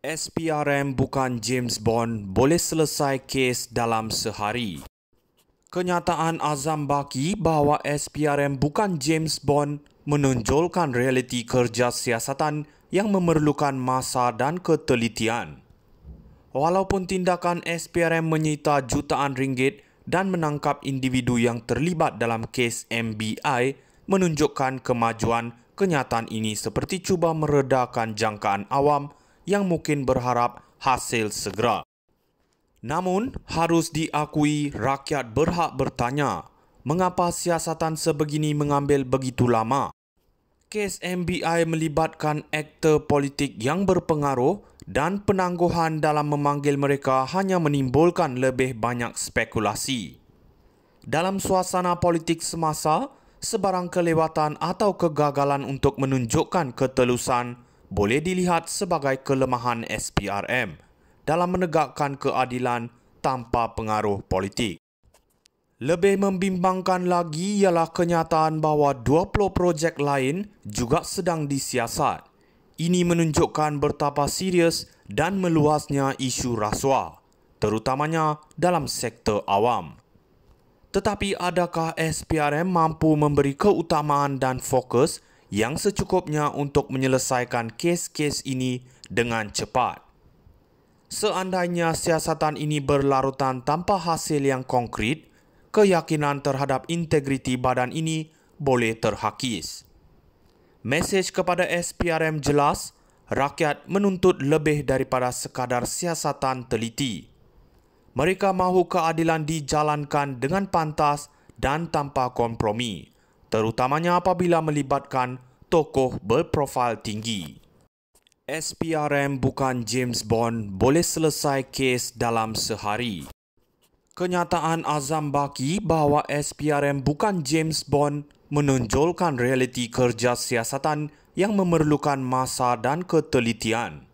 SPRM bukan James Bond boleh selesai kes dalam sehari. Kenyataan Azam Baki bahawa SPRM bukan James Bond menonjolkan realiti kerja siasatan yang memerlukan masa dan ketelitian. Walaupun tindakan SPRM menyita jutaan ringgit dan menangkap individu yang terlibat dalam kes MBI menunjukkan kemajuan, kenyataan ini seperti cuba meredakan jangkaan awam yang mungkin berharap hasil segera. Namun, harus diakui rakyat berhak bertanya, mengapa siasatan sebegini mengambil begitu lama? Kes MBI melibatkan aktor politik yang berpengaruh dan penangguhan dalam memanggil mereka hanya menimbulkan lebih banyak spekulasi. Dalam suasana politik semasa, sebarang kelewatan atau kegagalan untuk menunjukkan ketelusan boleh dilihat sebagai kelemahan SPRM dalam menegakkan keadilan tanpa pengaruh politik. Lebih membimbangkan lagi ialah kenyataan bahawa 20 projek lain juga sedang disiasat. Ini menunjukkan betapa serius dan meluasnya isu rasuah, terutamanya dalam sektor awam. Tetapi adakah SPRM mampu memberi keutamaan dan fokus yang secukupnya untuk menyelesaikan kes-kes ini dengan cepat? Seandainya siasatan ini berlarutan tanpa hasil yang konkret, keyakinan terhadap integriti badan ini boleh terhakis. Mesej kepada SPRM jelas, rakyat menuntut lebih daripada sekadar siasatan teliti. Mereka mahu keadilan dijalankan dengan pantas dan tanpa kompromi, terutamanya apabila melibatkan tokoh berprofil tinggi. SPRM bukan James Bond boleh selesai kes dalam sehari. Kenyataan Azam Baki bahawa SPRM bukan James Bond menonjolkan realiti kerja siasatan yang memerlukan masa dan ketelitian.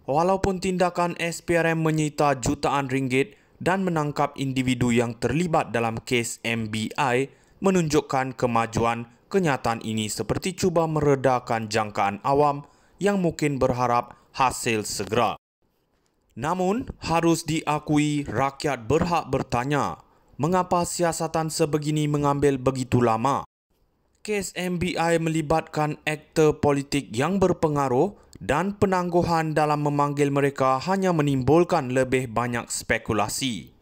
Walaupun tindakan SPRM menyita jutaan ringgit dan menangkap individu yang terlibat dalam kes MBI menunjukkan kemajuan, kenyataan ini seperti cuba meredakan jangkaan awam yang mungkin berharap hasil segera. Namun, harus diakui rakyat berhak bertanya, mengapa siasatan sebegini mengambil begitu lama? Kes MBI melibatkan aktor politik yang berpengaruh dan penangguhan dalam memanggil mereka hanya menimbulkan lebih banyak spekulasi.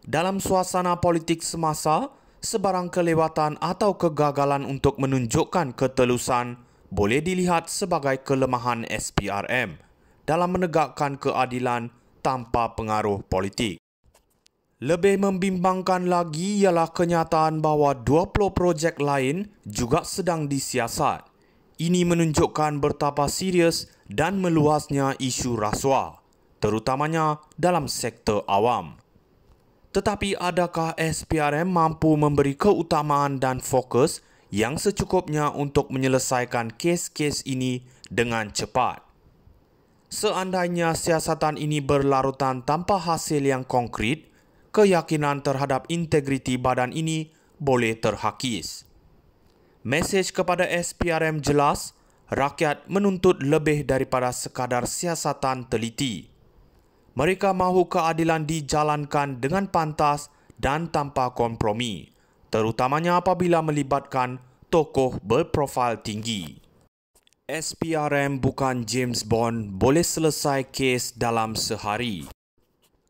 Dalam suasana politik semasa, sebarang kelewatan atau kegagalan untuk menunjukkan ketelusan boleh dilihat sebagai kelemahan SPRM dalam menegakkan keadilan tanpa pengaruh politik. Lebih membimbangkan lagi ialah kenyataan bahawa 20 projek lain juga sedang disiasat. Ini menunjukkan betapa serius dan meluasnya isu rasuah, terutamanya dalam sektor awam. Tetapi adakah SPRM mampu memberi keutamaan dan fokus yang secukupnya untuk menyelesaikan kes-kes ini dengan cepat? Seandainya siasatan ini berlarutan tanpa hasil yang konkret, keyakinan terhadap integriti badan ini boleh terhakis. Mesej kepada SPRM jelas, rakyat menuntut lebih daripada sekadar siasatan teliti. Mereka mahu keadilan dijalankan dengan pantas dan tanpa kompromi, terutamanya apabila melibatkan tokoh berprofil tinggi. SPRM bukan James Bond boleh selesai kes dalam sehari.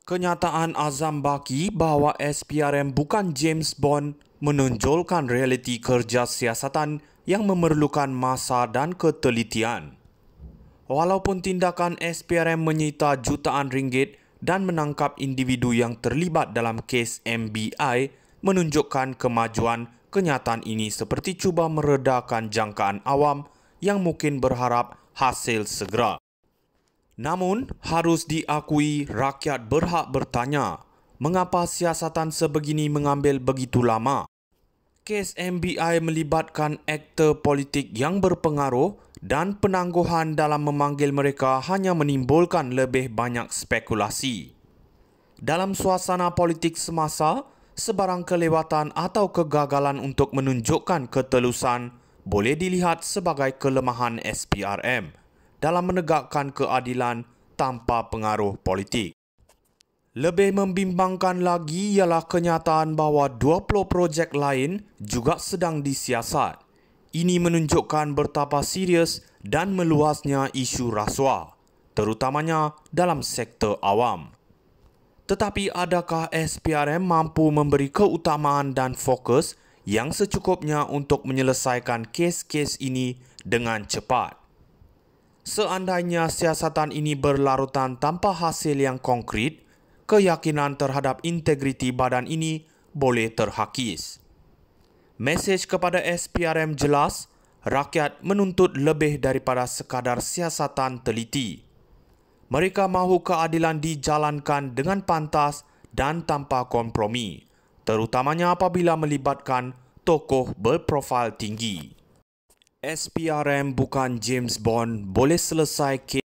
Kenyataan Azam Baki bahawa SPRM bukan James Bond menonjolkan realiti kerja siasatan yang memerlukan masa dan ketelitian. Walaupun tindakan SPRM menyita jutaan ringgit dan menangkap individu yang terlibat dalam kes MBI menunjukkan kemajuan, kenyataan ini seperti cuba meredakan jangkaan awam yang mungkin berharap hasil segera. Namun, harus diakui rakyat berhak bertanya, mengapa siasatan sebegini mengambil begitu lama? Kes MBI melibatkan aktor politik yang berpengaruh dan penangguhan dalam memanggil mereka hanya menimbulkan lebih banyak spekulasi. Dalam suasana politik semasa, sebarang kelewatan atau kegagalan untuk menunjukkan ketelusan boleh dilihat sebagai kelemahan SPRM dalam menegakkan keadilan tanpa pengaruh politik. Lebih membimbangkan lagi ialah kenyataan bahawa 20 projek lain juga sedang disiasat. Ini menunjukkan betapa serius dan meluasnya isu rasuah, terutamanya dalam sektor awam. Tetapi adakah SPRM mampu memberi keutamaan dan fokus yang secukupnya untuk menyelesaikan kes-kes ini dengan cepat? Seandainya siasatan ini berlarutan tanpa hasil yang konkret, keyakinan terhadap integriti badan ini boleh terhakis. Mesej kepada SPRM jelas, rakyat menuntut lebih daripada sekadar siasatan teliti. Mereka mahu keadilan dijalankan dengan pantas dan tanpa kompromi, terutamanya apabila melibatkan tokoh berprofil tinggi. SPRM bukan James Bond boleh selesai kes